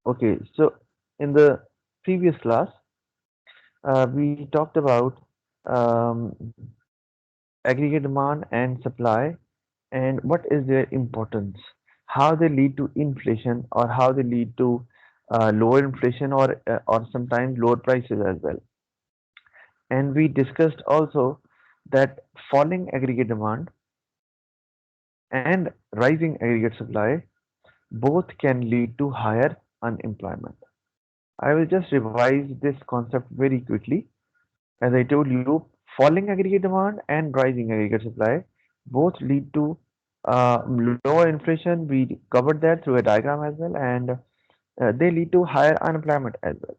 Okay, so in the previous class, we talked about um, aggregate demand and supply and what is their importance, how they lead to inflation or how they lead to lower inflation or sometimes lower prices as well. And we discussed also that falling aggregate demand and rising aggregate supply both can lead to higher unemployment. I will just revise this concept very quickly. As I told you, falling aggregate demand and rising aggregate supply both lead to lower inflation. We covered that through a diagram as well, and they lead to higher unemployment as well.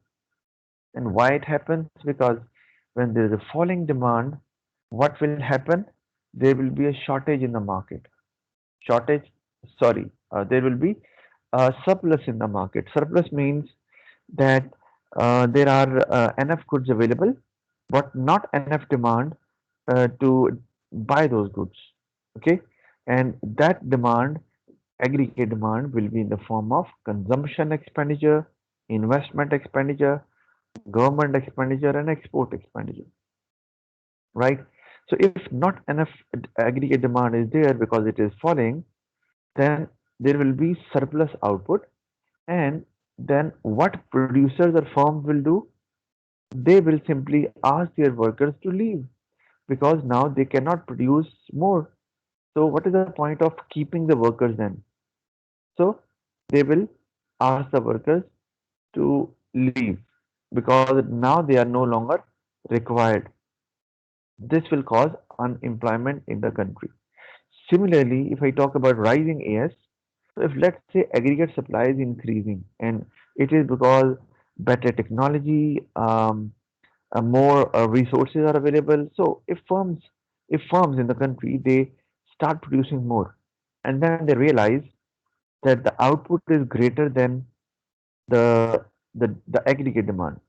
And why it happens? Because when there is a falling demand, what will happen? There will be a shortage in the market. Shortage, sorry, there will be a surplus in the market. Surplus means that there are enough goods available, but not enough demand to buy those goods. Okay, and that demand, aggregate demand, will be in the form of consumption expenditure, investment expenditure, government expenditure, and export expenditure. Right. So if not enough aggregate demand is there because it is falling, then there will be surplus output, and then what producers or firms will do? They will simply ask their workers to leave because now they cannot produce more. So, what is the point of keeping the workers then? So, they will ask the workers to leave because now they are no longer required. This will cause unemployment in the country. Similarly, if I talk about rising AS, so if let's say aggregate supply is increasing and it is because better technology, more resources are available. So if firms in the country they start producing more, and then they realize that the output is greater than the the aggregate demand.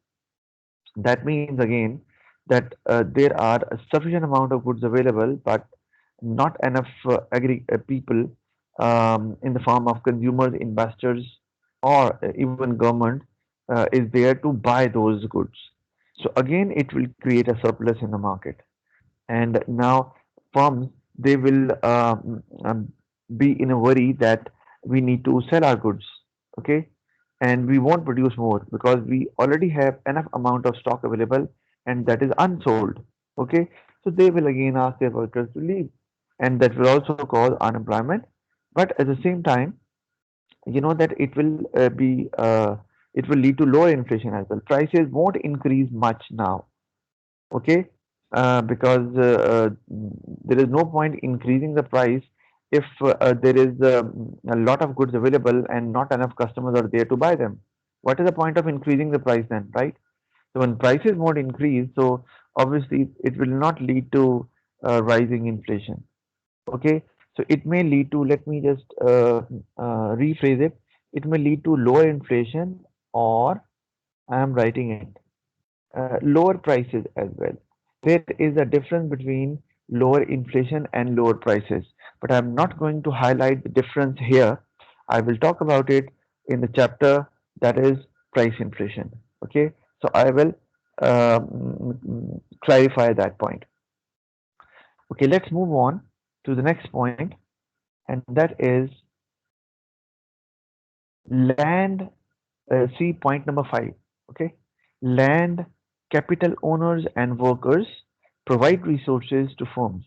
That means again that there are a sufficient amount of goods available, but not enough people in the form of consumers, investors, or even government is there to buy those goods. So again, it will create a surplus in the market, and now firms they will be in a worry that we need to sell our goods, okay, and we won't produce more because we already have enough amount of stock available and that is unsold, okay. So they will again ask their workers to leave, and that will also cause unemployment. But at the same time, you know that it will lead to lower inflation as well. Prices won't increase much now, okay, because there is no point increasing the price if there is a lot of goods available and not enough customers are there to buy them. What is the point of increasing the price then, right? So when prices won't increase, so obviously it will not lead to rising inflation. Okay, so it may lead to, let me just rephrase it. It may lead to lower inflation, or I am writing it lower prices as well. There is a difference between lower inflation and lower prices, but I'm not going to highlight the difference here. I will talk about it in the chapter that is price inflation. Okay, so I will clarify that point. Okay, let's move on to the next point, and that is land. See point number 5. Okay, land, capital owners, and workers provide resources to firms,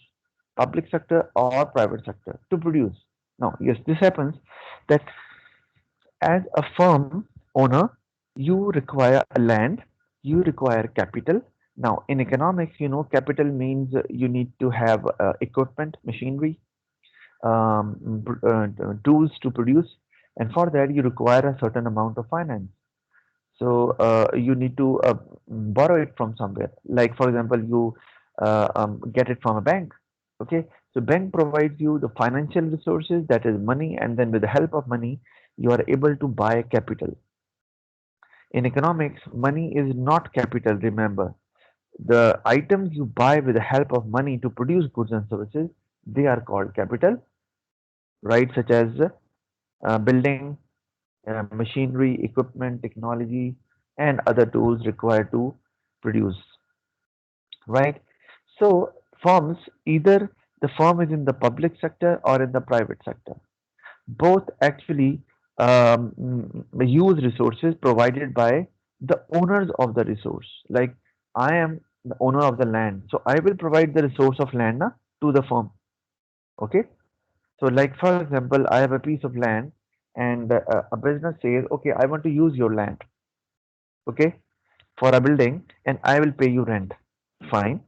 public sector or private sector, to produce. Now, yes, this happens that as a firm owner, you require a land, you require capital. Now, in economics, capital means you need to have equipment, machinery, tools to produce, and for that you require a certain amount of finance. So you need to borrow it from somewhere. Like for example, you get it from a bank. Okay, so bank provides you the financial resources, that is money, and then with the help of money, you are able to buy capital. In economics, money is not capital. Remember, the items you buy with the help of money to produce goods and services, they are called capital, right? Such as building, machinery, equipment, technology, and other tools required to produce, right? So firms, either the firm is in the public sector or in the private sector, both actually use resources provided by the owners of the resource. Like I am the owner of the land, so I will provide the resource of land to the firm. Okay. So, like for example, I have a piece of land, and a business says, "Okay, I want to use your land, okay, for a building, and I will pay you rent." Fine.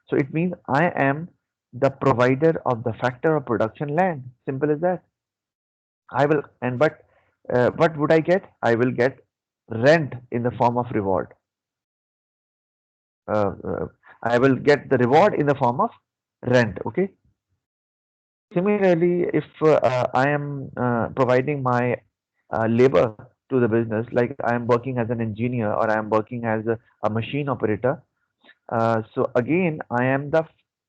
So it means I am the provider of the factor of production land. Simple as that. I will, and but what would I get? I will get rent in the form of reward. Uh, uh, I will get the reward in the form of rent. Okay. Similarly, if I am providing my labor to the business, like I am working as an engineer or I am working as a machine operator, so again, I am the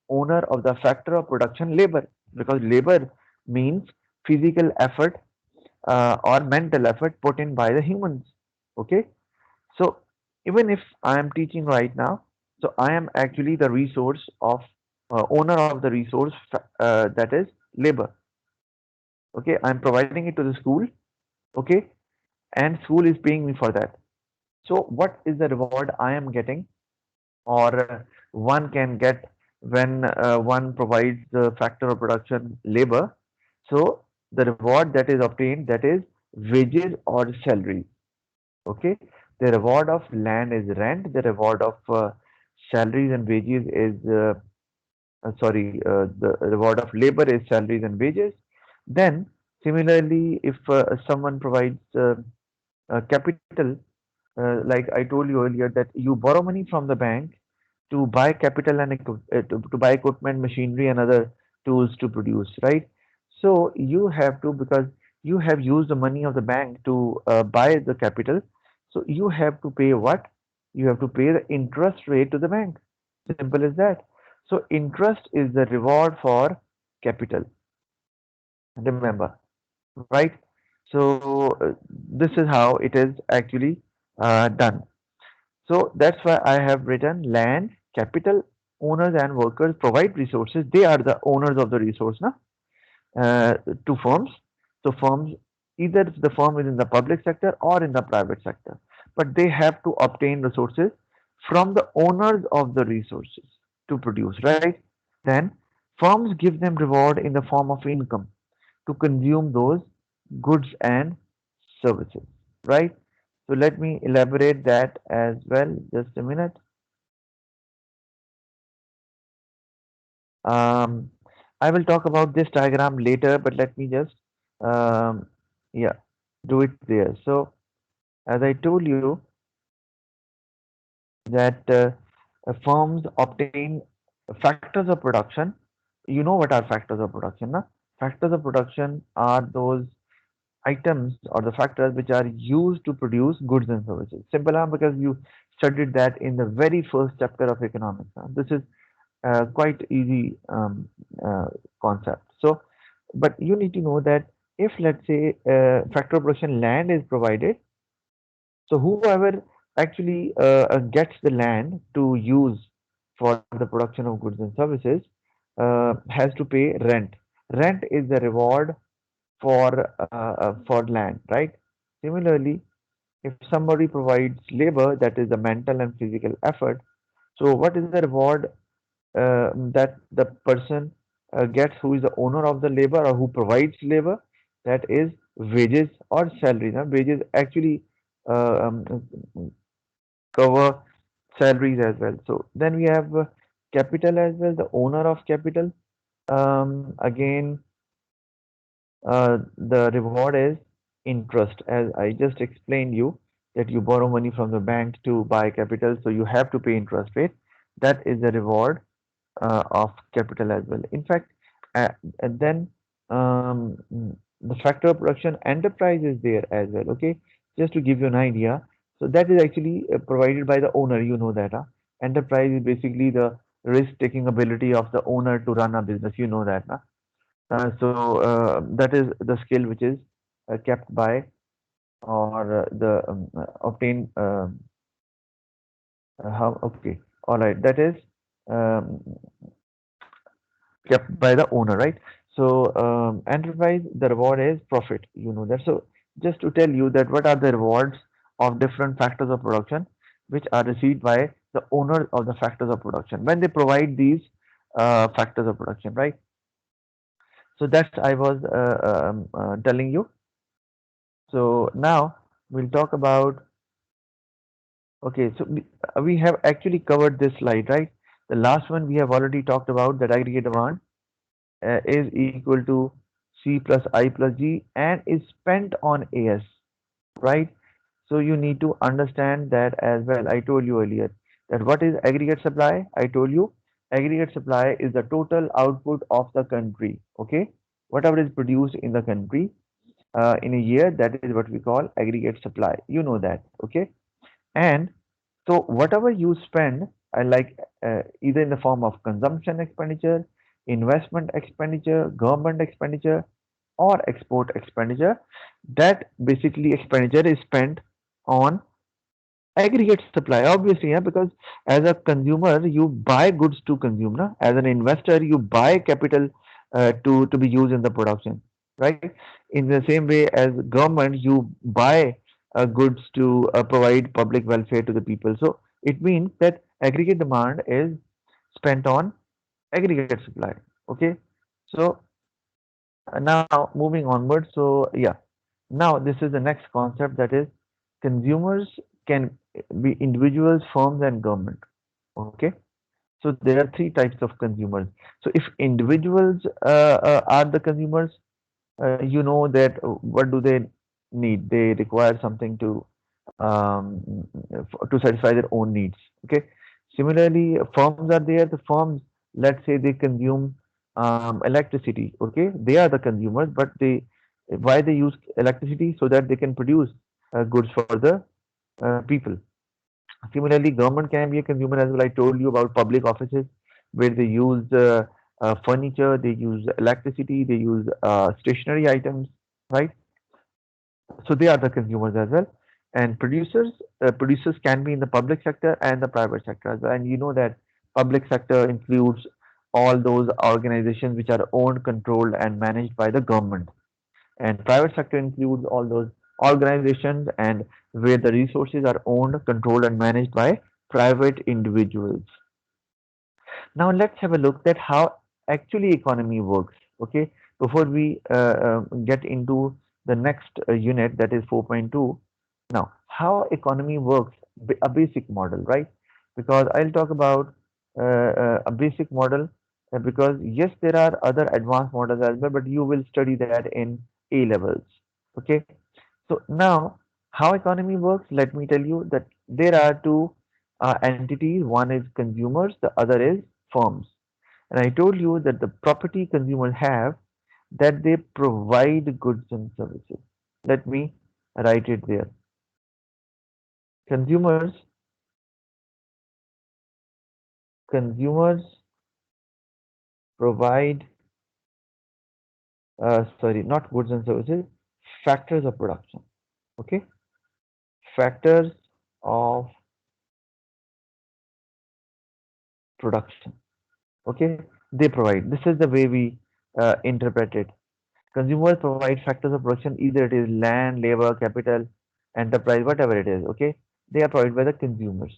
owner of the factor of production labor, because labor means physical effort or mental effort put in by the humans. Okay, so even if I am teaching right now, so I am actually the resource of owner of the resource that is labor. Okay, I'm providing it to the school. Okay, and school is paying me for that. So what is the reward I am getting, or one can get when one provides the factor of production labor? So the reward that is obtained, that is wages or salary. Okay, the reward of land is rent. The reward of salaries and wages is the reward of labor is salaries and wages. Then similarly, if someone provides capital, like I told you earlier, that you borrow money from the bank to buy capital and to buy equipment, machinery, and other tools to produce, right? So you have to, because you have used the money of the bank to buy the capital, so you have to pay what? You have to pay the interest rate to the bank. Simple as that. So interest is the reward for capital. Remember, right? So this is how it is actually done. So that's why I have written land, capital, owners and workers provide resources. They are the owners of the resource now, to firms. So firms, either the firm is in the public sector or in the private sector, but they have to obtain resources from the owners of the resources to produce, right? Then firms give them reward in the form of income to consume those goods and services, right? So let me elaborate that as well. Just a minute. Um, I will talk about this diagram later, but let me just, um, yeah, do it there. So as I told you that firms obtain factors of production. You know what are factors of production, na? Factors of production are those items or the factors which are used to produce goods and services. Simple, because you studied that in the very first chapter of economics. This is quite easy concept. So, but you need to know that if, let's say, factor of production land is provided, so whoever actually gets the land to use for the production of goods and services has to pay rent. Rent is the reward for land, right? Similarly, if somebody provides labor, that is the mental and physical effort. So what is the reward that the person gets who is the owner of the labor or who provides labor? That is wages or salary. Now, wages actually cover salaries as well. So then we have capital as well, the owner of capital. Again, the reward is interest, as I just explained you, that you borrow money from the bank to buy capital, so you have to pay interest rate. That is the reward of capital as well. In fact, and then the factor of production enterprise is there as well. Okay, just to give you an idea. So that is actually provided by the owner. You know that. Enterprise is basically the risk-taking ability of the owner to run a business. You know that. So that is the skill which is kept by or the obtain how okay, all right, that is um, kept by the owner, right? So enterprise, the reward is profit, you know that. So just to tell you that what are the rewards of different factors of production which are received by the owner of the factors of production when they provide these factors of production, right? So that's I was telling you. So now we'll talk about. Okay, so we have actually covered this slide, right? The last one we have already talked about that aggregate demand is equal to C plus I plus G and is spent on AS, right? So you need to understand that as well. I told you earlier that what is aggregate supply? I told you aggregate supply is the total output of the country, okay? Whatever is produced in the country in a year, that is what we call aggregate supply. You know that, okay? And so whatever you spend, like either in the form of consumption expenditure, investment expenditure, government expenditure, or export expenditure, that basically expenditure is spent on aggregate supply, obviously, yeah, because as a consumer you buy goods to consume, na? As an investor you buy capital to be used in the production, right? In the same way as government you buy goods to provide public welfare to the people. So it means that aggregate demand is spent on aggregate supply, okay? So now moving onward, so yeah, now this is the next concept, that is consumers can be individuals, firms, and government. Okay, so there are three types of consumers. So if individuals are the consumers, you know that what do they need? They require something to satisfy their own needs. Okay. Similarly, firms are there. The firms, let's say they consume electricity. Okay, they are the consumers, but they why they use electricity so that they can produce goods for the people. Similarly, government can be a consumer as well. I told you about public offices where they use furniture, they use electricity, they use stationary items, right? So they are the consumers as well. And producers can be in the public sector and the private sector as well. And you know that public sector includes all those organizations which are owned, controlled, and managed by the government. And private sector includes all those organizations and where the resources are owned, controlled, and managed by private individuals. Now let's have a look at how actually economy works. Okay, before we get into the next unit, that is 4.2. Now, how economy works, a basic model, right? Because I'll talk about a basic model because yes, there are other advanced models as well, but you will study that in A levels. Okay, so now how economy works, let me tell you that there are two entities. One is consumers, the other is firms. And I told you that the property consumers have, that they provide goods and services. Let me write it there. Consumers, consumers provide, sorry, not goods and services, factors of production. Okay, factors of production. Okay, they provide. This is the way we interpret it. Consumers provide factors of production, either it is land, labor, capital, enterprise, whatever it is. Okay, they are provided by the consumers.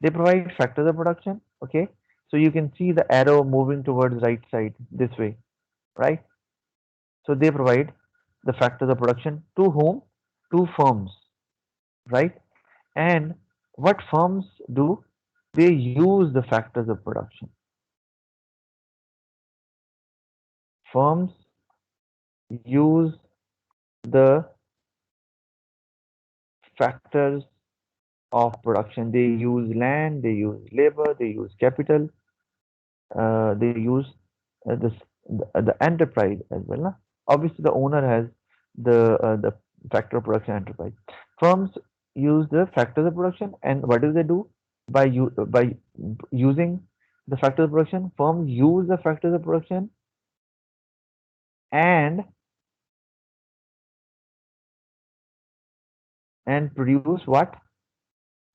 They provide factors of production. Okay, so you can see the arrow moving towards right side this way, right? So they provide the factors of production to whom? To firms, right? And what firms do? They use the factors of production. Firms use the factors of production. They use land, they use labor, they use capital, they use this the enterprise as well. Na? Obviously, the owner has the factor of production enterprise. Firms use the factors of production, and what do they do by using the factors of production? Firms use the factors of production and and produce what?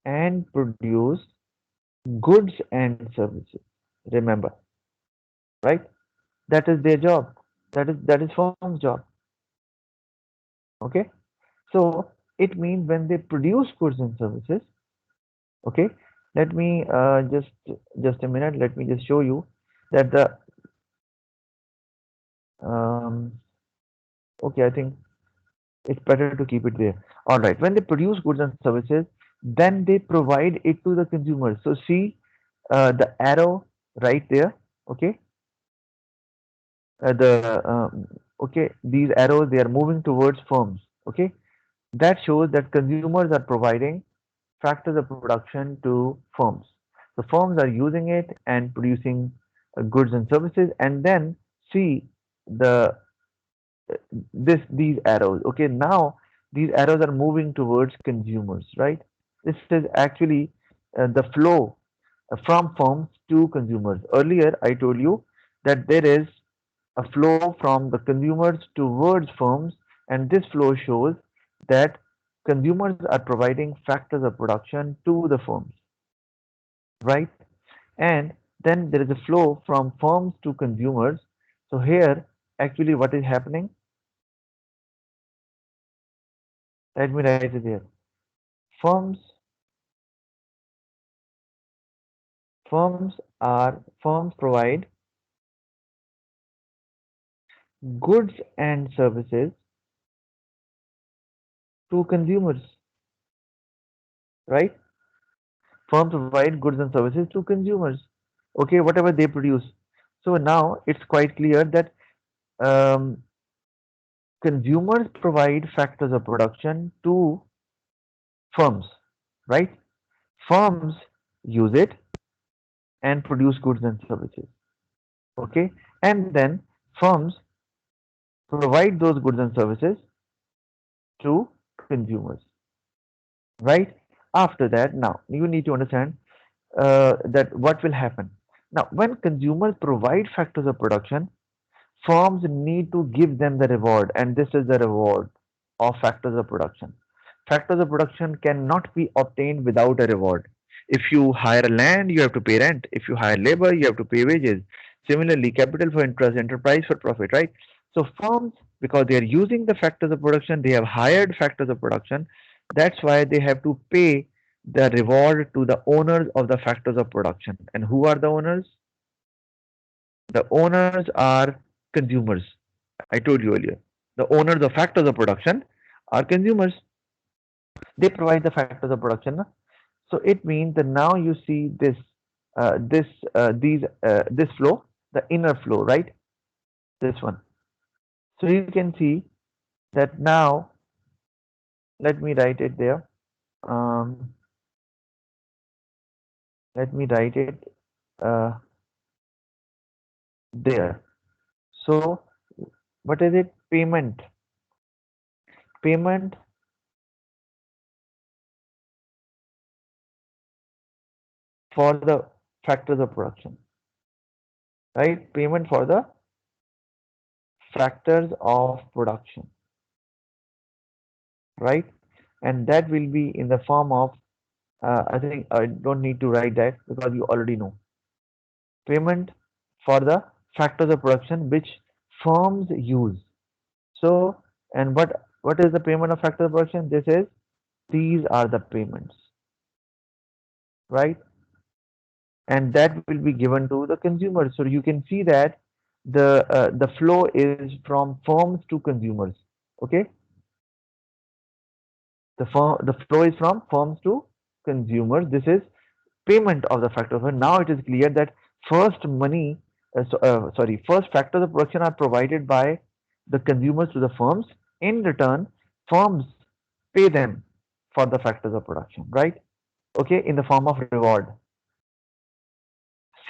And produce goods and services. Remember, right? That is their job. That is firm's job. Okay. So it means when they produce goods and services. Okay. Let me just a minute. Let me just show you that the okay. I think it's better to keep it there. All right. When they produce goods and services, then they provide it to the consumers. So see the arrow right there. Okay. The okay. These arrows they are moving towards firms. Okay. That shows that consumers are providing factors of production to firms. The firms are using it and producing goods and services, and then see the these arrows. Okay, now these arrows are moving towards consumers, right? This is actually the flow from firms to consumers. Earlier, I told you that there is a flow from the consumers towards firms, and this flow shows that consumers are providing factors of production to the firms, right? And then there is a flow from firms to consumers. So here, actually, what is happening? Let me write it here. Firms, firms provide goods and services to consumers, right? Firms provide goods and services to consumers. Okay, whatever they produce. So now it's quite clear that um, consumers provide factors of production to firms, right? Firms use it and produce goods and services. Okay, and then firms provide those goods and services to consumers, right? After that, now you need to understand that what will happen. Now, when consumers provide factors of production, firms need to give them the reward, and this is the reward of factors of production. Factors of production cannot be obtained without a reward. If you hire land, you have to pay rent. If you hire labor, you have to pay wages. Similarly, capital for interest, enterprise for profit, right? So firms, because they are using the factors of production, they have hired factors of production. That's why they have to pay the reward to the owners of the factors of production. And who are the owners? The owners are consumers. I told you earlier. The owners of factors of production are consumers. They provide the factors of production. So it means that now you see this flow, the inner flow, right? This one. So you can see that now. Let me write it there. Um, let me write it uh, there. So what is it? Payment. Payment for the factors of production, right? Payment for the factors of production, right? And that will be in the form of, I think I don't need to write that because you already know. Payment for the factors of production which firms use. So, and what is the payment of factors of production? This is, these are the payments, right? And that will be given to the consumer. So you can see that the flow is from firms to consumers. Okay, the flow is from firms to consumers. This is payment of the factor. So now it is clear that first money, first factors of production are provided by the consumers to the firms. In return, firms pay them for the factors of production, right? Okay, in the form of reward.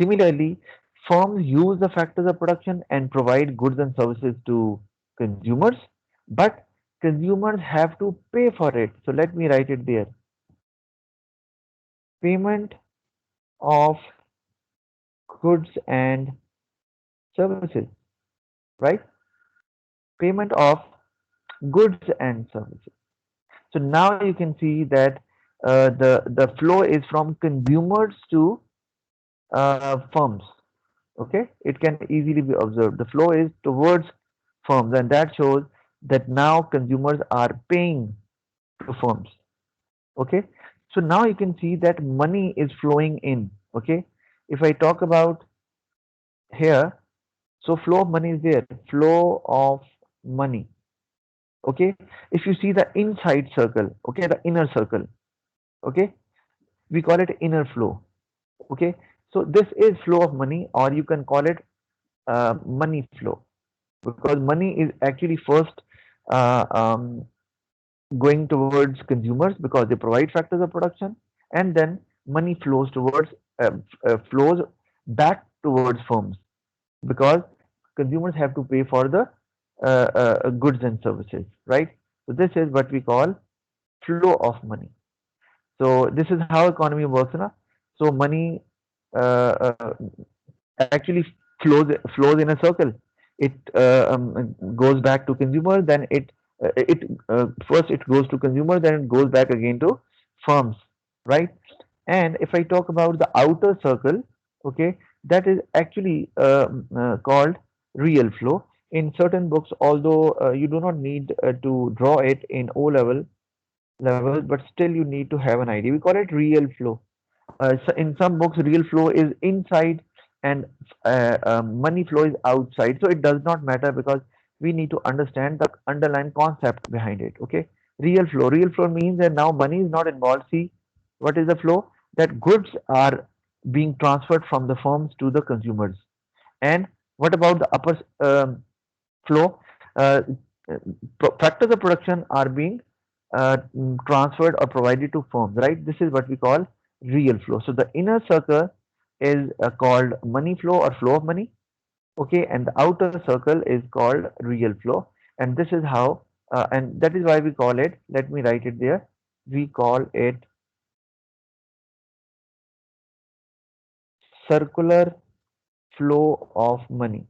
Similarly, firms use the factors of production and provide goods and services to consumers, but consumers have to pay for it. So let me write it there. Payment of goods and services, right? Payment of goods and services. So now you can see that the flow is from consumers to firms. Okay, it can easily be observed. The flow is towards firms, and that shows that now consumers are paying to firms. Okay, so now you can see that money is flowing in. Okay, if I talk about here, so flow of money is there, flow of money. Okay, if you see the inside circle, okay, the inner circle, okay, we call it inner flow. Okay, so this is flow of money, or you can call it money flow, because money is actually first uh, um, going towards consumers because they provide factors of production, and then money flows towards flows back towards firms because consumers have to pay for the goods and services, right? So this is what we call flow of money. So this is how economy works now. So money uh, uh, actually flows in a circle. It goes back to consumer, then it first it goes to consumer, then it goes back again to firms, right? And if I talk about the outer circle, okay, that is actually called real flow. In certain books, although you do not need to draw it in O level, but still you need to have an idea. We call it real flow. So in some books, real flow is inside and money flow is outside. So it does not matter because we need to understand the underlying concept behind it. Okay, real flow. Real flow means that now money is not involved. See, what is the flow? That goods are being transferred from the firms to the consumers. And what about the upper flow? Factors of production are being transferred or provided to firms, right? This is what we call real flow. So the inner circle is called money flow or flow of money, okay, and the outer circle is called real flow. And this is how, and that is why we call it, let me write it there, we call it circular flow of money.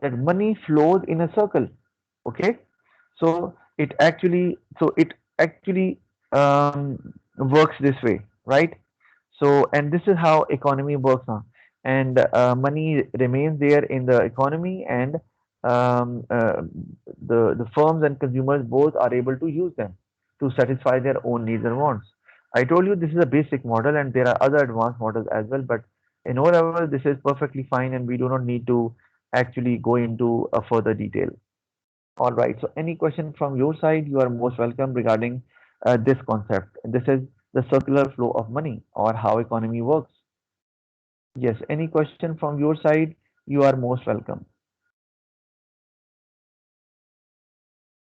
That money flows in a circle, okay. So it actually works this way, right? So and this is how economy works now, and money remains there in the economy, and um, uh, the firms and consumers both are able to use them to satisfy their own needs and wants. I told you this is a basic model, and there are other advanced models as well, but in O level this is perfectly fine, and we do not need to actually go into a further detail. All right. So, any question from your side, you are most welcome regarding this concept. This is the circular flow of money or how economy works. Yes. Any question from your side, you are most welcome.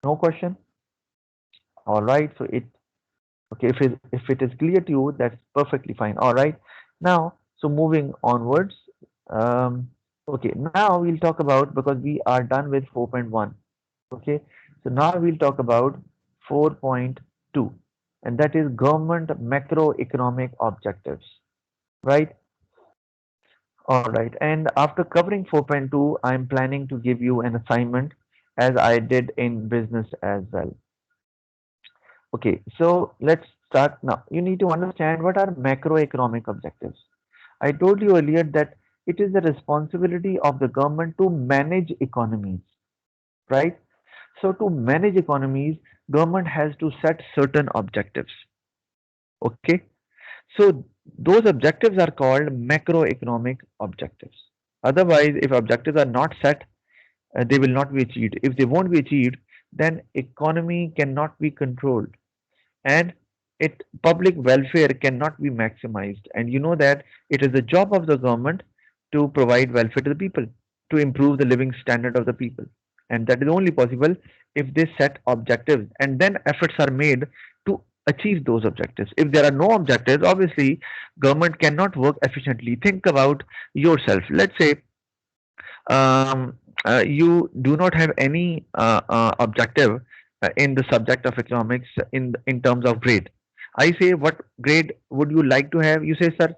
No question. All right. So it okay. If it is clear to you, that's perfectly fine. All right. Now, so moving onwards. Um, okay. Now we'll talk about because we are done with 4.1. Okay, so now we'll talk about 4.2, and that is government macroeconomic objectives, right? All right, and after covering 4.2, I'm planning to give you an assignment as I did in business as well. Okay, so let's start now. You need to understand what are macroeconomic objectives. I told you earlier that it is the responsibility of the government to manage economies, right? So to manage economies, government has to set certain objectives. Okay. So those objectives are called macroeconomic objectives. Otherwise, if objectives are not set, they will not be achieved. If they won't be achieved, then economy cannot be controlled, and it public welfare cannot be maximized. And you know that it is the job of the government to provide welfare to the people, to improve the living standard of the people, and that is only possible if they set objectives and then efforts are made to achieve those objectives. If there are no objectives, obviously government cannot work efficiently. Think about yourself. Let's say you do not have any objective in the subject of economics in terms of grade. I say, what grade would you like to have? You say, sir,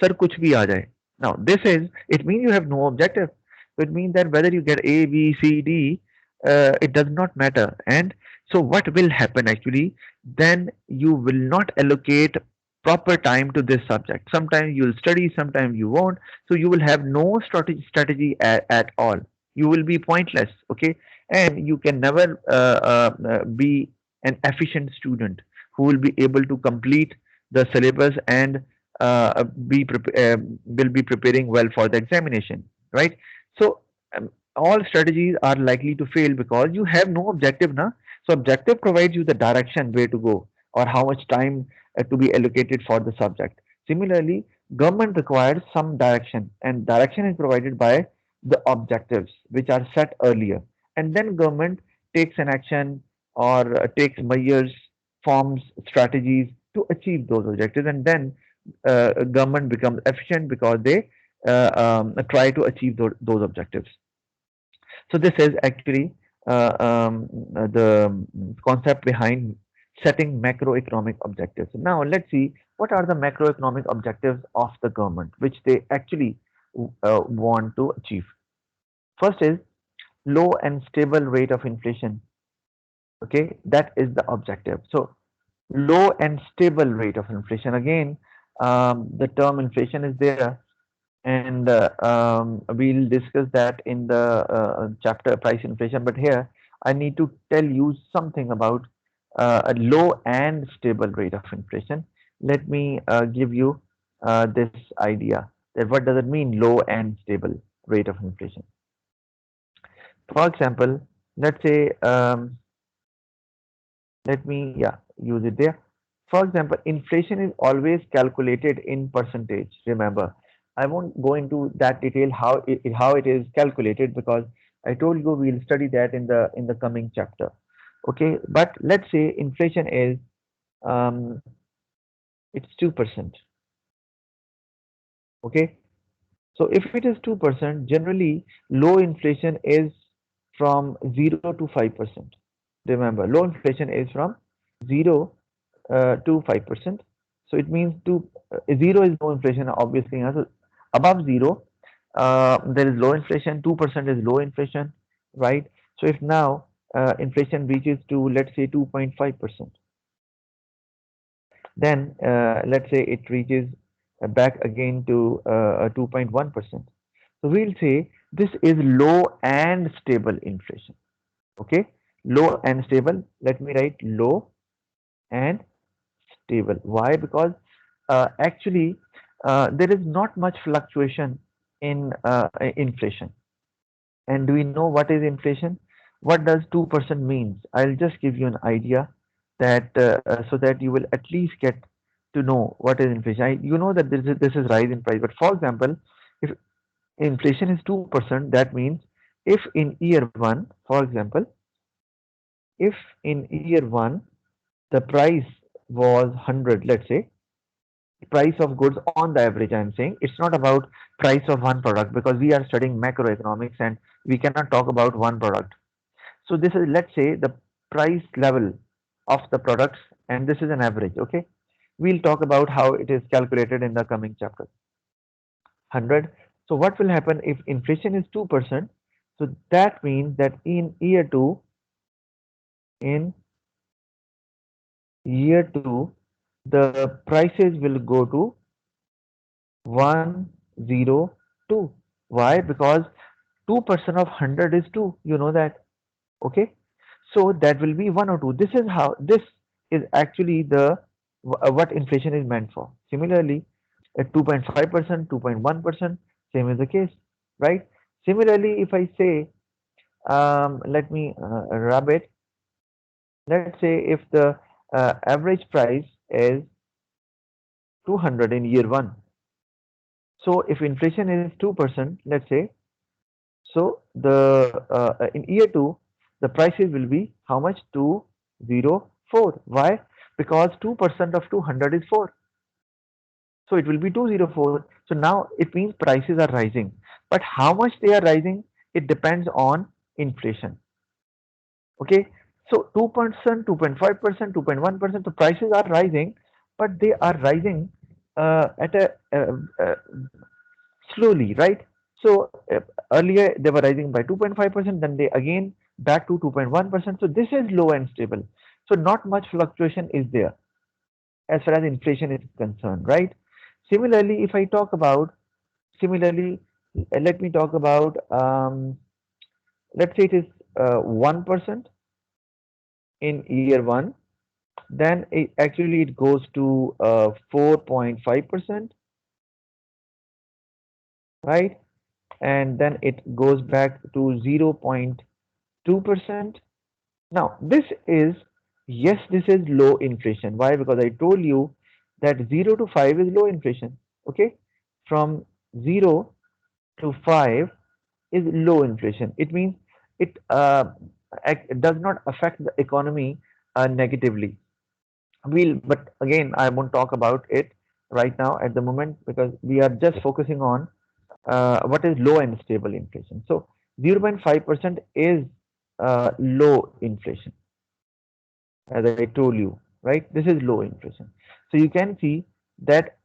kuch bhi aa jaye. Now, this is it means you have no objective. So it means that whether you get A, B, C, D, it does not matter. And So what will happen actually? Then you will not allocate proper time to this subject. Sometimes you'll study, sometimes you won't. So you will have no strategy at all. You will be pointless. Okay, and you can never be an efficient student who will be able to complete the syllabus and will be preparing well for the examination. Right. So all strategies are likely to fail because you have no objective now. So objective provides you the direction where to go or how much time to be allocated for the subject. Similarly, government requires some direction, and direction is provided by the objectives which are set earlier. And then government takes an action or takes measures, forms strategies to achieve those objectives, and then government becomes efficient because they try to achieve those objectives. So this is actually the concept behind setting macroeconomic objectives. Now let's see what are the macroeconomic objectives of the government, which they actually want to achieve. First is low and stable rate of inflation. Okay, that is the objective. So low and stable rate of inflation. Again, the term inflation is there, and we'll discuss that in the chapter price inflation. But here I need to tell you something about a low and stable rate of inflation. Let me give you this idea that what does it mean, low and stable rate of inflation. For example, let's say let me use it there. For example, inflation is always calculated in percentage. Remember, I won't go into that detail how it is calculated because I told you we'll study that in the coming chapter. Okay, but let's say inflation is um, it's 2%. Okay, so if it is 2%, generally low inflation is from 0 to 5%. Remember, low inflation is from 0 to 5%. So it means zero is low inflation, obviously. So above zero, there is low inflation. 2% is low inflation, right? So if now inflation reaches to let's say 2.5%, then let's say it reaches back again to 2.1%. So we'll say this is low and stable inflation. Okay, low and stable. Let me write low and stable. Why? Because actually there is not much fluctuation in inflation. And do we know what is inflation? What does 2% means? I'll just give you an idea that so that you will at least get to know what is inflation. You know that this is rise in price. But for example, if inflation is 2%, that means if in year one, for example, if in year one the price was 100, let's say, price of goods on the average, I'm saying it's not about price of one product because we are studying macroeconomics and we cannot talk about one product. So this is, let's say, the price level of the products, and this is an average. Okay, we'll talk about how it is calculated in the coming chapter. 100. So what will happen if inflation is 2%? So that means that in year 2 the prices will go to 102. Why? Because 2% of 100 is 2. You know that. Okay. So that will be 102. This is actually the what inflation is meant for. Similarly, at 2.5%, 2.1%, same is the case, right? Similarly, if I say, let me rub it. Let's say if the average price is 200 in year one. So if inflation is 2%, let's say, so the in year two, the prices will be how much? 204. Why? Because 2% of 200 is 4. So it will be 204. So now it means prices are rising. But how much they are rising? It depends on inflation. Okay. So 2%, 2.5%, 2.1%, the prices are rising, but they are rising at a slowly, right? So earlier they were rising by 2.5%, then they again back to 2.1%. So this is low and stable. So not much fluctuation is there as far as inflation is concerned, right? Similarly, if I talk about, similarly, let me talk about, let's say it is 1% in year one, then actually it goes to 4.5%, right? And then it goes back to 0.2%. Now, this is, yes, this is low inflation. Why? Because I told you that 0 to 5 is low inflation. Okay? From 0 to 5 is low inflation. It means it does not affect the economy negatively. But again, I won't talk about it right now at the moment because we are just focusing on what is low and stable inflation. So 0.5% is low inflation, as I told you, right? This is low inflation. So you can see that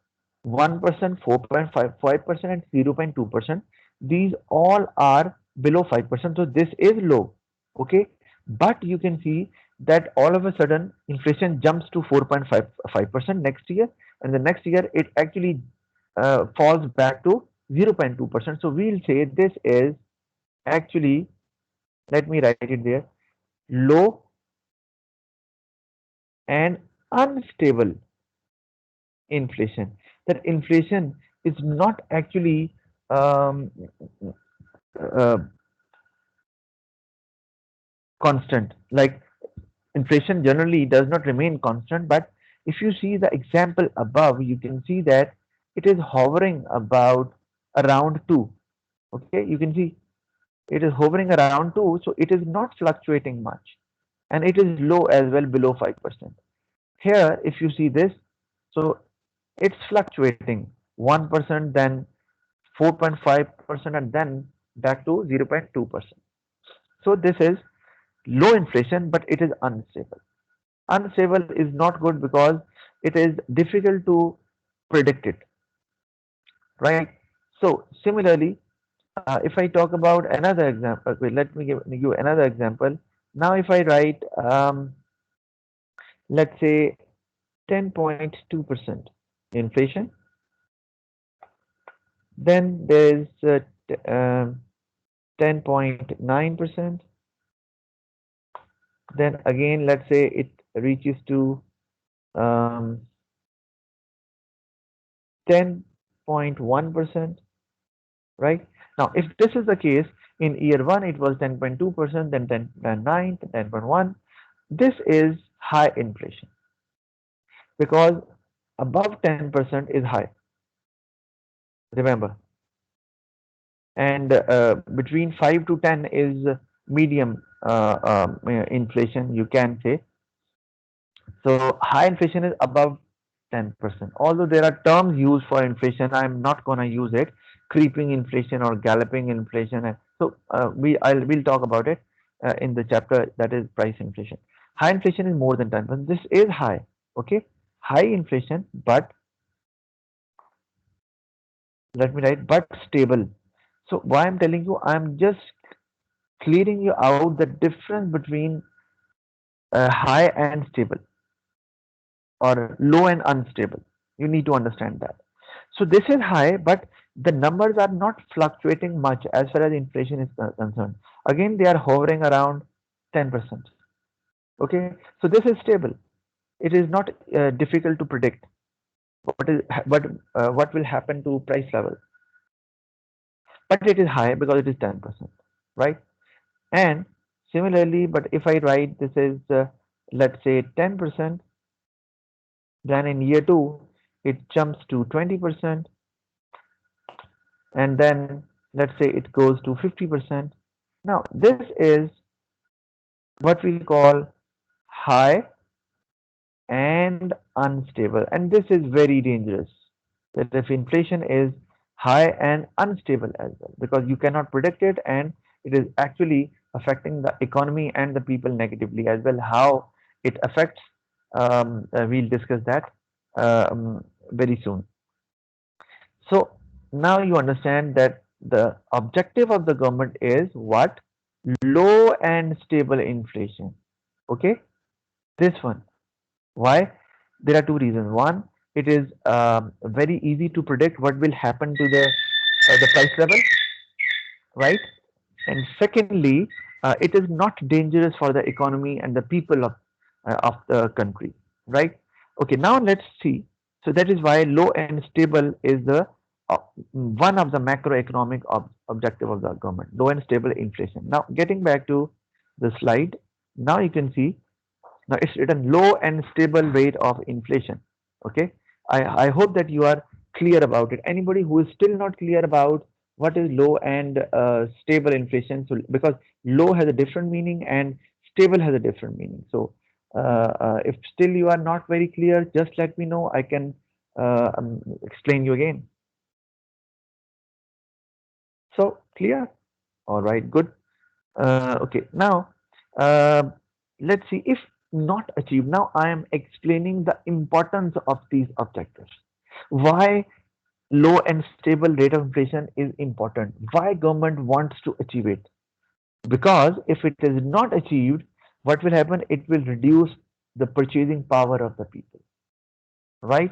1%, 4.55%, and 0.2%, these all are below 5%. So this is low, okay? But you can see that all of a sudden inflation jumps to 4.55% next year, and the next year it actually falls back to 0.2%. So we'll say this is actually, let me write it there, low and unstable inflation. That inflation is not actually um, uh, constant. Like inflation generally does not remain constant, but if you see the example above, you can see that it is hovering about around 2. Okay, you can see it is hovering around 2, so it is not fluctuating much, and it is low as well, below 5%. Here, if you see this, so it's fluctuating 1%, then 4.5%, and then back to 0.2%. So this is low inflation, but it is unstable. Unstable is not good because it is difficult to predict it, right? So similarly, if I talk about another example, wait, let me give you another example. Now, if I write, let's say 10.2% inflation, then there's 10.9%. Then again, let's say it reaches to um, 10.1%, right? Now, if this is the case, in year one it was 10.2%, then 10.9, 10.1. This is high inflation because above 10% is high, remember, and between 5 to 10 is medium inflation, you can say. So high inflation is above 10%. Although there are terms used for inflation, I'm not gonna use it. Creeping inflation or galloping inflation. So we'll talk about it in the chapter that is price inflation. High inflation is more than 10%. This is high. Okay, high inflation, but let me write, but stable. So why I'm telling you, I'm just clearing you out the difference between high and stable, or low and unstable. You need to understand that. So this is high, but the numbers are not fluctuating much as far as inflation is concerned. Again, they are hovering around 10%. Okay, so this is stable. It is not difficult to predict what will happen to price level, but it is high because it is 10%, right? And similarly, but if I write this is let's say 10%, then in year two it jumps to 20%, and then let's say it goes to 50%. Now, this is what we call high and unstable, and this is very dangerous. That if inflation is high and unstable as well, because you cannot predict it, and it is actually affecting the economy and the people negatively as well. How it affects, we'll discuss that very soon. So now you understand that the objective of the government is what? low and stable inflation. Okay, this one. Why? There are two reasons. One, it is very easy to predict what will happen to the price level, right? And secondly, it is not dangerous for the economy and the people of the country, right? Okay, now let's see. So that is why low and stable is the one of the macroeconomic objective of the government, low and stable inflation. Now getting back to the slide, now you can see now it's written low and stable rate of inflation. Okay. I hope that you are clear about it. Anybody who is still not clear about what is low and stable inflation, so because low has a different meaning and stable has a different meaning. So if still you are not very clear, just let me know. I can explain you again. So clear? All right, good. Okay, now uh, let's see if not achieved. Now I am explaining the importance of these objectives. Why low and stable rate of inflation is important. Why government wants to achieve it? Because if it is not achieved, what will happen? It will reduce the purchasing power of the people, right?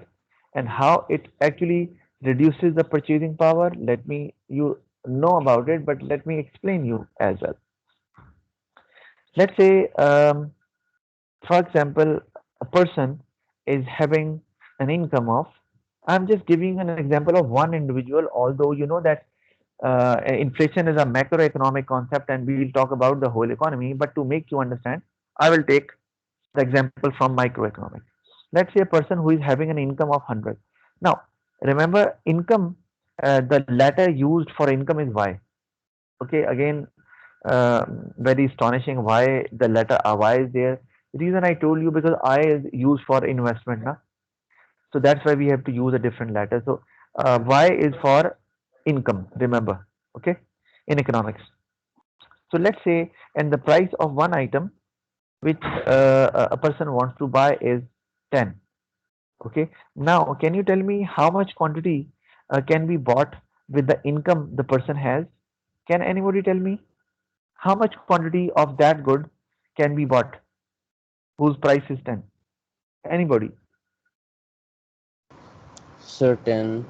And how it actually reduces the purchasing power? Let me you know about it, but let me explain you as well. Let's say for example, a person is having an income of, I'm just giving an example of one individual, although you know that inflation is a macroeconomic concept and we will talk about the whole economy. But to make you understand, I will take the example from microeconomics. Let's say a person who is having an income of 100. Now, remember, income, the letter used for income is Y. Okay, again, very astonishing why the letter Y is there. The reason I told you because I is used for investment, na? So that's why we have to use a different letter. So Y is for income, remember, okay, in economics. So let's say, and the price of one item which a person wants to buy is 10. Okay, now can you tell me how much quantity can be bought with the income the person has? Can anybody tell me? How much quantity of that good can be bought whose price is 10? Anybody? Certain.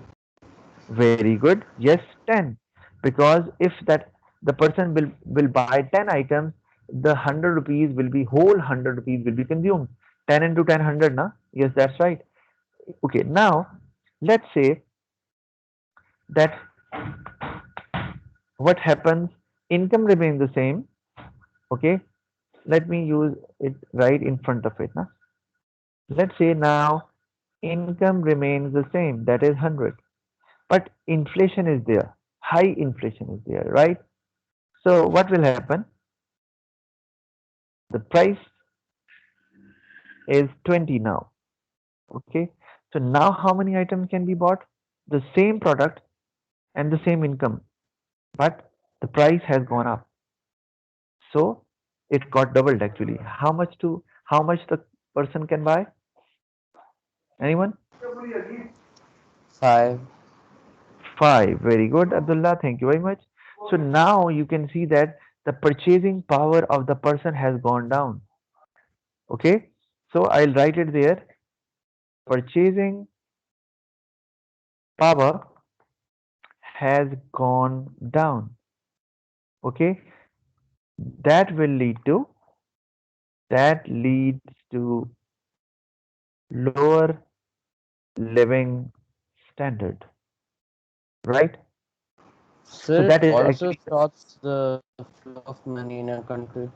Very good. Yes, 10. Because if that the person will buy 10 items, the 100 rupees will be whole 100 rupees will be consumed. 10 into 10, 100, na? Yes, that's right. Okay, now let's say that what happens, income remains the same. Okay, let me use it right in front of it. Na? Let's say now income remains the same, that is 100. But inflation is there, high inflation is there, right? So what will happen? The price is 20 now. Okay, so now how many items can be bought? The same product and the same income, but the price has gone up. So it got doubled actually. How much the person can buy? Anyone? 5. Five. Very good, Abdullah. Thank you very much. So now you can see that the purchasing power of the person has gone down. Okay, so I'll write it there. Purchasing power has gone down. Okay, that will lead to that leads to lower living standard, right? So Sir, it that is also actually stops the flow of money in a country.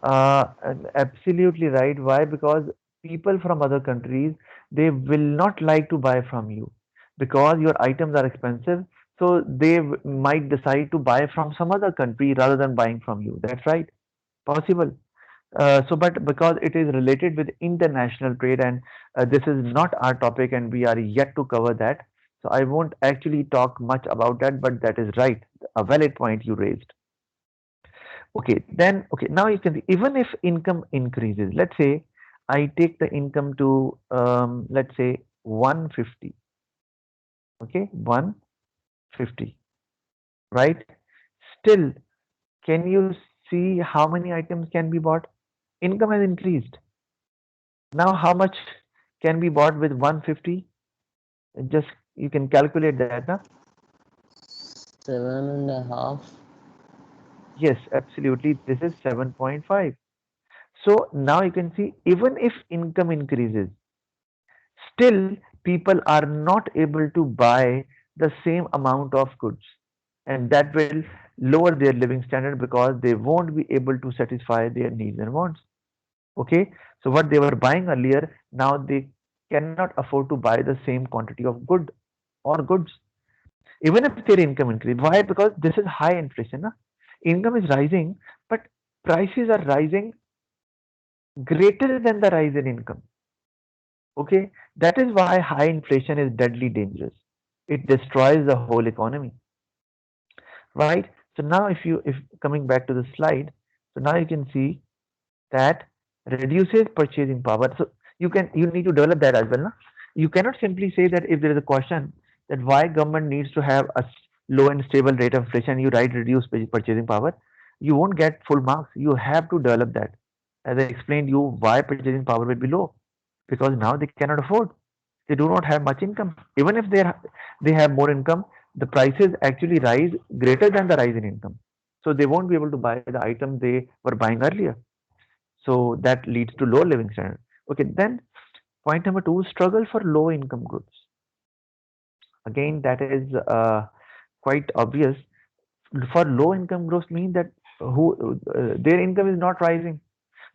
absolutely right. Why? Because people from other countries, they will not like to buy from you because your items are expensive. So they might decide to buy from some other country rather than buying from you. That's right. Possible. But because it is related with international trade, and this is not our topic, and we are yet to cover that. So I won't actually talk much about that, but that is right. A valid point you raised. Okay, then, okay, now you can see, even if income increases, let's say I take the income to, let's say 150, okay, 150, right? Still, Can you see how many items can be bought? Income has increased. Now, how much can be bought with 150? Just you can calculate that, na? 7.5. Yes, absolutely. This is 7.5. So now you can see even if income increases, still people are not able to buy the same amount of goods, and that will lower their living standard because they won't be able to satisfy their needs and wants. Okay, so what they were buying earlier, now they cannot afford to buy the same quantity of good or goods, even if their income increase. Why? Because this is high inflation. Na? Income is rising, but prices are rising greater than the rise in income. Okay, that is why high inflation is deadly dangerous. It destroys the whole economy, right? So now, if coming back to the slide, so now you can see that reduces purchasing power. So you need to develop that as well. Na? You cannot simply say that if there is a question that why government needs to have a low and stable rate of inflation, you write reduce purchasing power. You won't get full marks. You have to develop that. As I explained you, why purchasing power will be low because now they cannot afford. They do not have much income. Even if they have more income, the prices actually rise greater than the rise in income. So they won't be able to buy the item they were buying earlier. So that leads to low living standard. Okay, then point number two, struggle for low income groups. Again, that is quite obvious. For low income groups mean that who their income is not rising,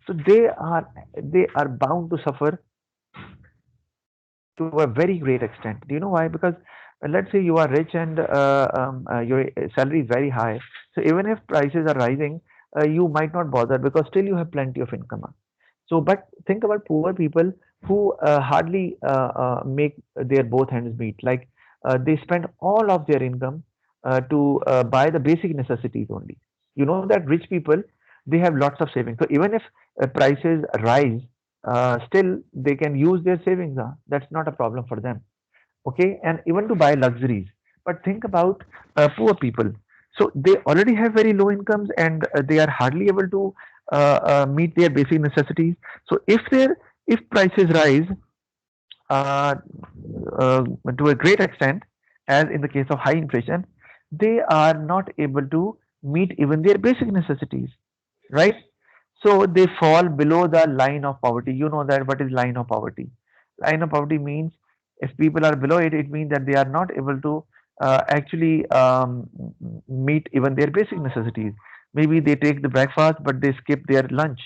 so they are bound to suffer to a very great extent. Do you know why? Because let's say you are rich and your salary is very high. So even if prices are rising, you might not bother because still you have plenty of income. So, but think about poor people who hardly make their both hands meet. Like they spend all of their income to buy the basic necessities only. You know that rich people, they have lots of savings. So even if prices rise, still they can use their savings. That's not a problem for them. Okay, and even to buy luxuries. But think about poor people. So they already have very low incomes and they are hardly able to meet their basic necessities. So if prices rise uh, uh, to a great extent, as in the case of high inflation, they are not able to meet even their basic necessities, right? So they fall below the line of poverty. You know that what is line of poverty? Line of poverty means if people are below it, it means that they are not able to actually meet even their basic necessities. Maybe they take the breakfast, but they skip their lunch.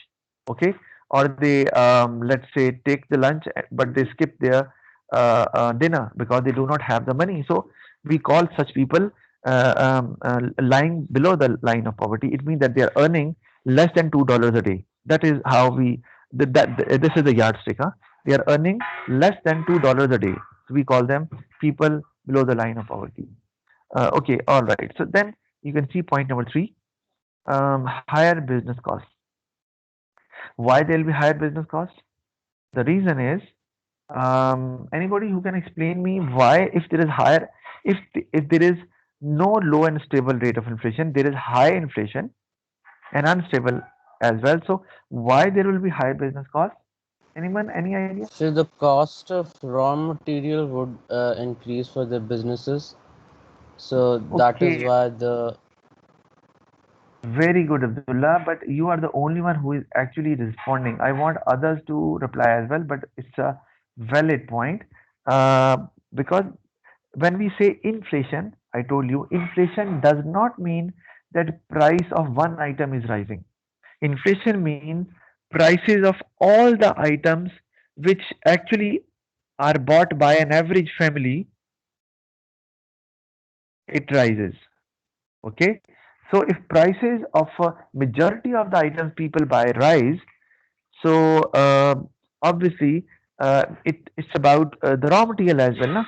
Okay, or they let's say take the lunch, but they skip their dinner because they do not have the money. So we call such people lying below the line of poverty. It means that they are earning less than $2 a day. That is how we this is the yardstick. Huh? They are earning less than $2 a day. So we call them people below the line of poverty. Okay, all right. So then you can see point number three, higher business costs. Why there will be higher business costs? The reason is anybody who can explain me why if there is higher if there is no low and stable rate of inflation, there is high inflation and unstable as well. So why there will be higher business costs? Anyone, any idea? So the cost of raw material would increase for the businesses. So that is Okay, why the very good, Abdullah. But you are the only one who is actually responding. I want others to reply as well, but it's a valid point. Uh, because when we say inflation, I told you, inflation does not mean that price of one item is rising. Inflation means prices of all the items which actually are bought by an average family, it rises. Okay. So if prices of a majority of the items people buy rise, so obviously it's about the raw material as well. Na?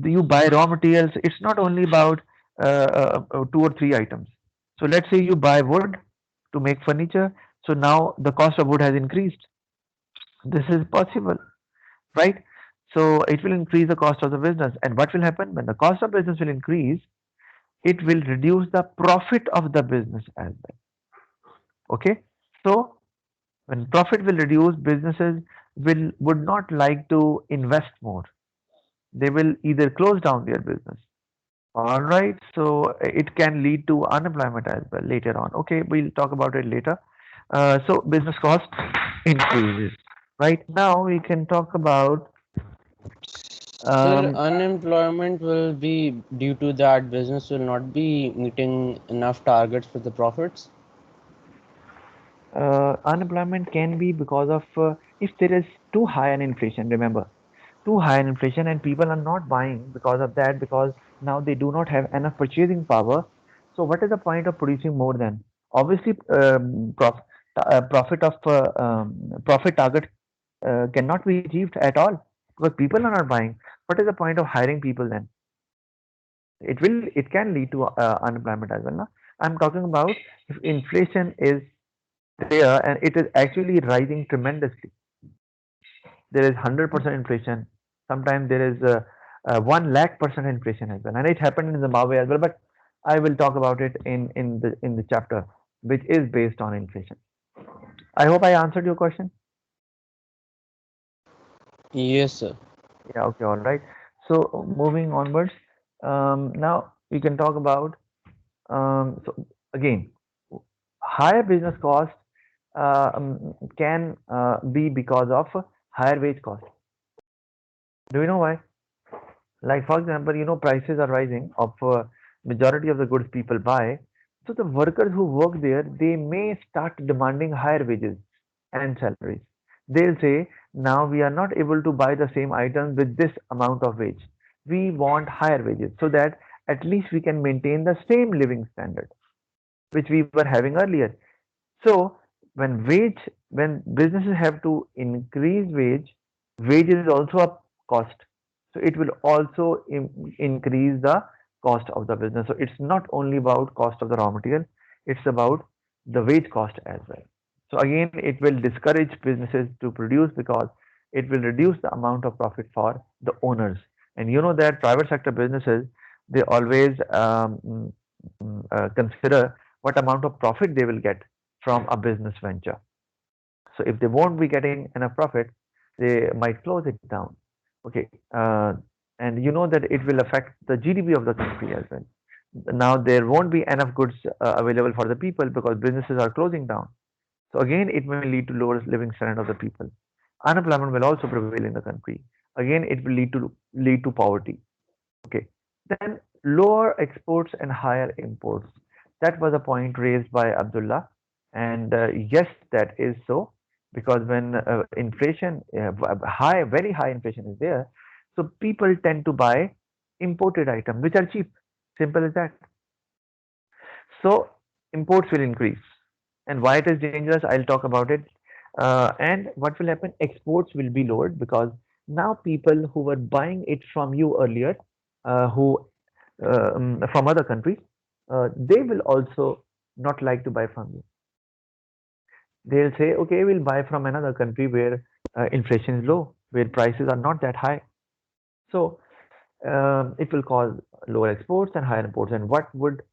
You buy raw materials. It's not only about two or three items. So let's say you buy wood to make furniture. So now the cost of wood has increased. This is possible, right? So it will increase the cost of the business. And what will happen when the cost of business will increase? It will reduce the profit of the business as well. Okay, so when profit will reduce, businesses will would not like to invest more. They will either close down their business. All right, so it can lead to unemployment as well later on. Okay, we'll talk about it later. So business cost increases. Right now, we can talk about Sir, um, unemployment will be due to that business will not be meeting enough targets for the profits. unemployment can be because of if there is too high an inflation. Remember, too high an inflation, and people are not buying because of that, because now they do not have enough purchasing power. So what is the point of producing more than? Obviously, profit target cannot be achieved at all because people are not buying. What is the point of hiring people then? It can lead to unemployment as well. No? I'm talking about if inflation is there and it is actually rising tremendously. There is 100% inflation. Sometimes there is 1 lakh percent inflation as well, and it happened in Zimbabwe as well. But I will talk about it in the chapter which is based on inflation. I hope I answered your question. Yes, sir. Yeah. Okay. All right. So moving onwards, now we can talk about so again higher business cost can be because of higher wage cost. Do you know why? Like for example, prices are rising of majority of the goods people buy. So the workers who work there, they may start demanding higher wages and salaries. They'll say, now we are not able to buy the same items with this amount of wage. We want higher wages so that at least we can maintain the same living standard which we were having earlier. So when businesses have to increase wage is also a cost. So it will also increase the cost of the business. So it's not only about cost of the raw material, it's about the wage cost as well. So again, it will discourage businesses to produce because it will reduce the amount of profit for the owners. And you know that private sector businesses, they always consider what amount of profit they will get from a business venture. So if they won't be getting enough profit, they might close it down. Okay, and you know that it will affect the GDP of the country as well. Now there won't be enough goods available for the people because businesses are closing down. So again, it may lead to lower living standard of the people. Unemployment will also prevail in the country. Again, it will lead to poverty. Okay. Then lower exports and higher imports. That was a point raised by Abdullah. And yes, that is so because when inflation, very high inflation is there, so people tend to buy imported items which are cheap. Simple as that. So imports will increase. And why it is dangerous, I'll talk about it. And what will happen? Exports will be lowered because now people who were buying it from you earlier, who from other countries, they will also not like to buy from you. They'll say, okay, we'll buy from another country where inflation is low, where prices are not that high. So it will cause lower exports and higher imports. And what would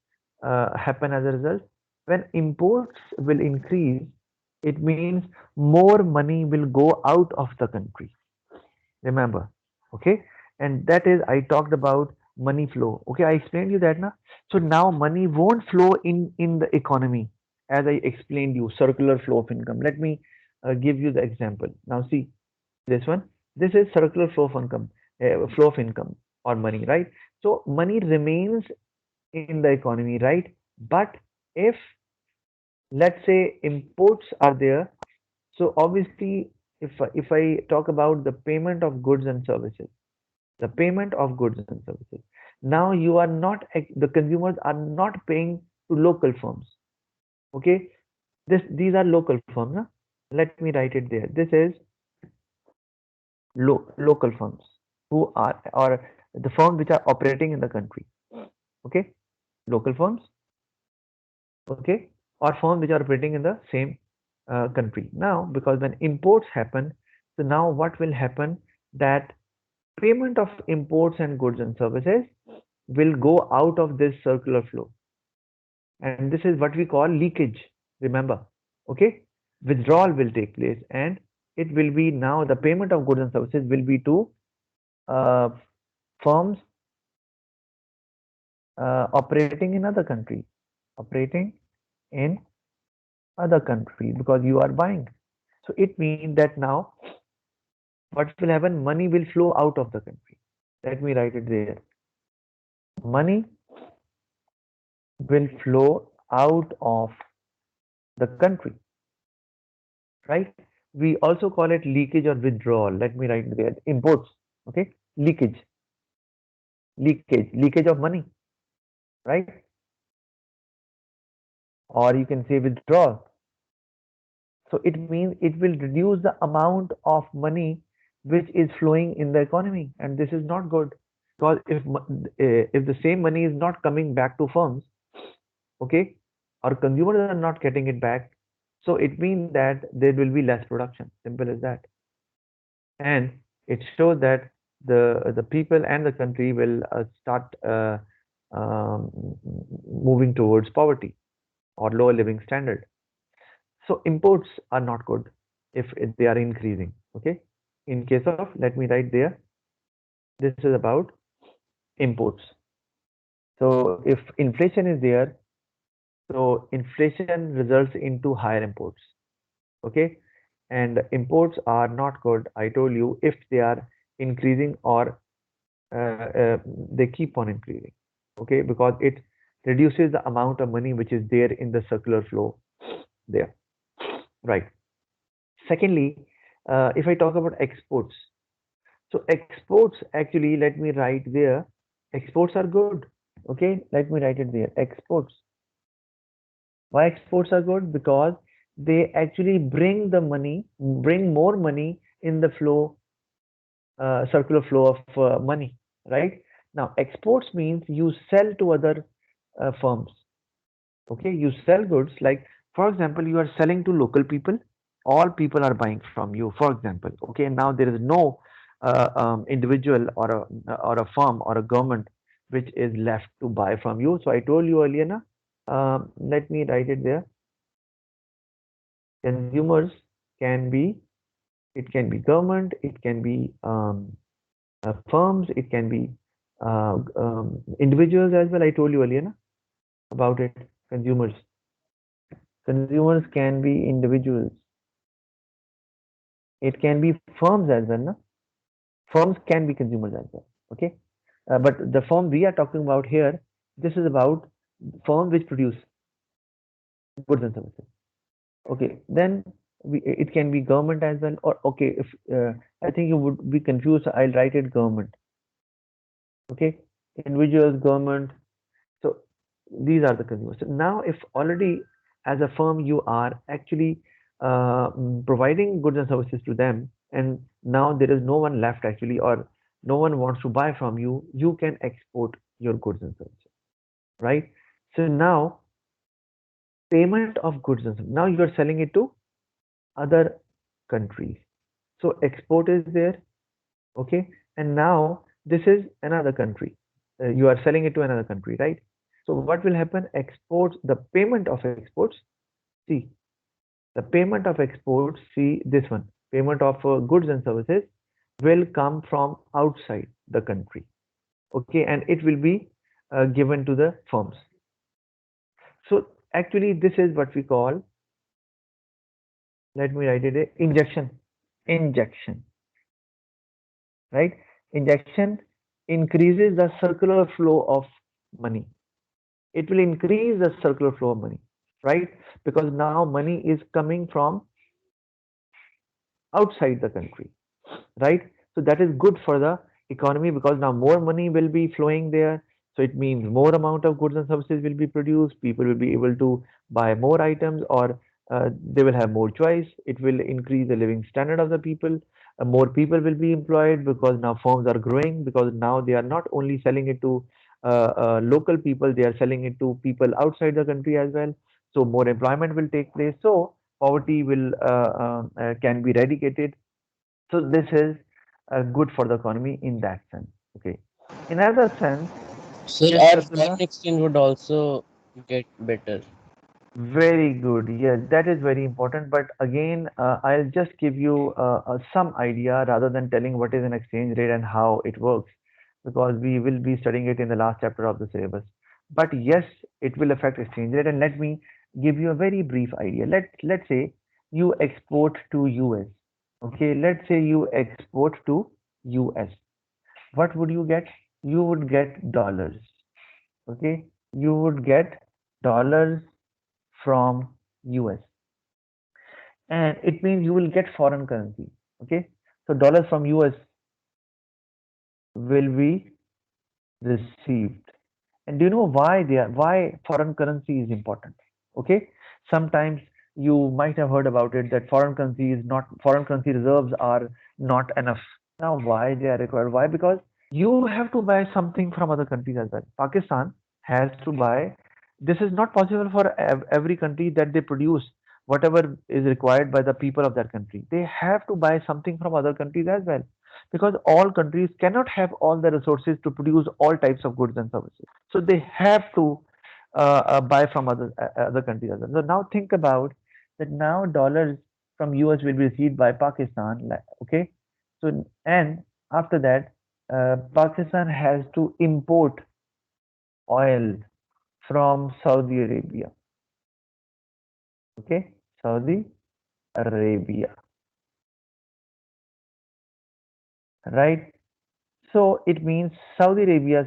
happen as a result? When imports will increase, it means more money will go out of the country. Remember, okay? And that is, I talked about money flow. Okay, I explained you that now. So now money won't flow in the economy, as I explained you, circular flow of income. Let me give you the example. Now see this one. This is circular flow of income or money, right? So money remains in the economy, right? But if let's say imports are there, so obviously if I talk about the payment of goods and services, the payment of goods and services, now you are not the consumers are not paying to local firms. Okay, these are local firms. Huh? Let me write it there. This is local firms who are or the firms which are operating in the country. Okay, local firms. Okay, or firms which are operating in the same country. Now, because when imports happen, so now what will happen that payment of imports and goods and services will go out of this circular flow, and this is what we call leakage. Remember. Okay, withdrawal will take place, and it will be now the payment of goods and services will be to uh, firms operating in other country, operating in other country because you are buying. So it means that now what will happen? Money will flow out of the country. Let me write it there. Money will flow out of the country, right? We also call it leakage or withdrawal. Let me write it there. Imports, okay? Leakage of money, right? Or you can say withdrawal. So it means it will reduce the amount of money which is flowing in the economy, and this is not good because if the same money is not coming back to firms, okay, or consumers are not getting it back, so it means that there will be less production. Simple as that, and it shows that the people and the country will start um, moving towards poverty or lower living standard. So imports are not good if they are increasing. Okay. In case of, let me write there, this is about imports. So if inflation is there, so inflation results into higher imports. Okay. And imports are not good, I told you, if they are increasing or they keep on increasing. Okay. Because it reduces the amount of money which is there in the circular flow there. Right. Secondly, if I talk about exports, so exports actually, let me write there, exports are good. Okay, let me write it there. Exports. Why exports are good? Because they actually bring the money, bring more money in the flow, circular flow of money, right? Now, exports means you sell to other firms. Okay, you sell goods like, for example, you are selling to local people. All people are buying from you, for example. Okay, now there is no individual or a firm or a government which is left to buy from you. So I told you earlier, na, let me write it there. Consumers can be, it can be government, it can be firms, it can be individuals as well. I told you earlier, na, about it. Consumers. Consumers can be individuals. It can be firms as well. Na? Firms can be consumers as well. Okay. But the firm we are talking about here, this is about firms which produce goods and services. Okay. Then it can be government as well. Or okay, if I think you would be confused, I'll write it government. Okay. Individuals, government. So these are the consumers. So now, if already as a firm you are actually providing goods and services to them, and now there is no one left actually, or no one wants to buy from you, you can export your goods and services, right? So now, payment of goods and services. Now you are selling it to other countries. So export is there, okay, and now this is another country. You are selling it to another country, right? So what will happen? Exports, the payment of exports. See, the payment of exports. See this one. Payment of goods and services will come from outside the country. Okay, and it will be given to the firms. So actually, this is what we call. Let me write it. Injection. Injection. Right. Injection increases the circular flow of money. It will increase the circular flow of money, right? Because now money is coming from outside the country, right? So that is good for the economy because now more money will be flowing there. So it means more amount of goods and services will be produced. People will be able to buy more items, or they will have more choice. It will increase the living standard of the people. More people will be employed because now firms are growing, because now they are not only selling it to local people, they are selling it to people outside the country as well. So more employment will take place. So poverty will can be eradicated. So this is good for the economy in that sense. Okay. In other sense, So yes, our foreign Abdullah. exchange would also get better. Very good. Yes, that is very important. But again, I'll just give you some idea rather than telling what is an exchange rate and how it works, because we will be studying it in the last chapter of the syllabus. But yes, it will affect exchange rate. And let me give you a very brief idea. Let's say you export to US. Okay, let's say you export to US. What would you get? You would get dollars. Okay, you would get dollars from US, and it means you will get foreign currency. Okay, so dollars from US will be received. And do you know why foreign currency is important? Okay, sometimes you might have heard about it that foreign currency reserves are not enough. Now why they are required? Why? Because you have to buy something from other countries as well. Pakistan has to buy. This is not possible for every country that they produce whatever is required by the people of that country. They have to buy something from other countries as well, because all countries cannot have all the resources to produce all types of goods and services. So they have to buy from other countries as well. So now think about that. Now dollars from US will be received by Pakistan. Okay, so and after that, Pakistan has to import oil from Saudi Arabia. Okay, Saudi Arabia, right? So it means Saudi Arabia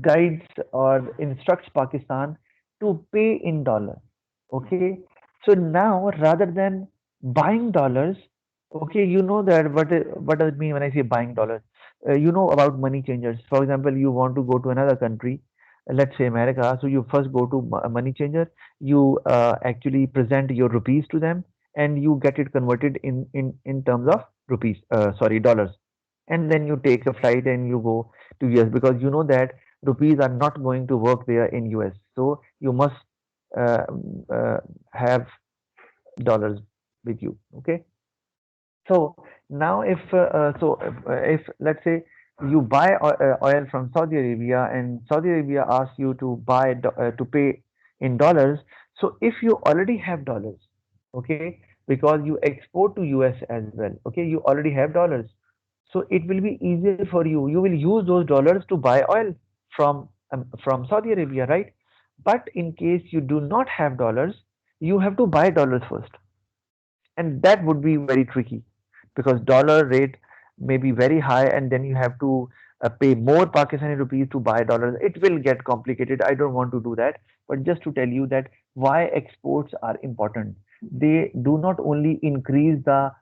guides or instructs Pakistan to pay in dollar. Okay, so now rather than buying dollars, okay, you know that what does it mean when I say buying dollars? You know about money changers. For example, you want to go to another country, let's say America. So you first go to a money changer. You actually present your rupees to them, and you get it converted in terms of rupees. Sorry, dollars. And then you take a flight and you go to US, because you know that rupees are not going to work there in US. So you must uh, uh, have dollars with you. Okay. So now if let's say you buy oil from Saudi Arabia, and Saudi Arabia asks you to to pay in dollars. So if you already have dollars, okay, because you export to US as well, okay, you already have dollars. So it will be easier for you. You will use those dollars to buy oil from Saudi Arabia, right? But in case you do not have dollars, you have to buy dollars first, and that would be very tricky, because dollar rate may be very high, and then you have to pay more Pakistani rupees to buy dollars. It will get complicated. I don't want to do that, but just to tell you that why exports are important. They do not only increase the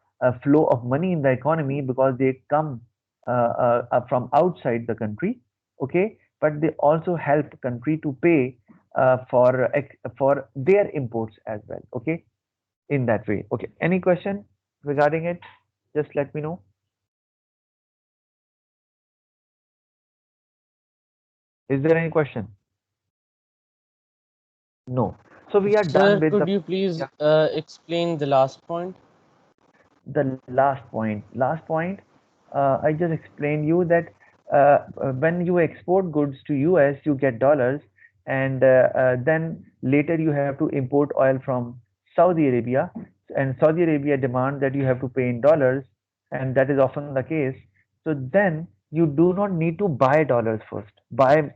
flow of money in the economy, because they come from outside the country, okay, but they also help country to pay for their imports as well, okay, in that way. Okay. Any question regarding it? Just let me know. Is there any question? No. So we are done Sir, with could you please yeah, explain the last point? the last point. Last point. I just explained you that when you export goods to US, you get dollars, and then later you have to import oil from Saudi Arabia, and Saudi Arabia demand that you have to pay in dollars, and that is often the case. So then you do not need to buy dollars first. Buy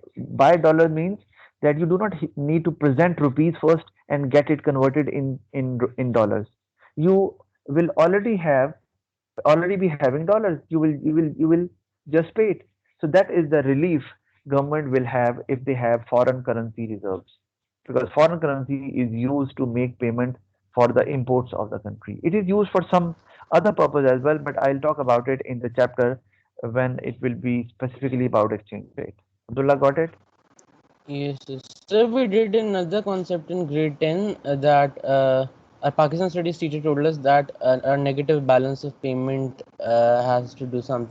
dollar means that you do not need to present rupees first and get it converted in dollars. You will already be having dollars. You will just pay it. So that is the relief government will have if they have foreign currency reserves, because foreign currency is used to make payment for the imports of the country. It is used for some other purpose as well, but I'll talk about it in the chapter when it will be specifically about exchange rate. Abdullah, got it? Yes, yes. So we did another concept in grade 10 that a Pakistan studies teacher told us that a negative balance of payment has to do something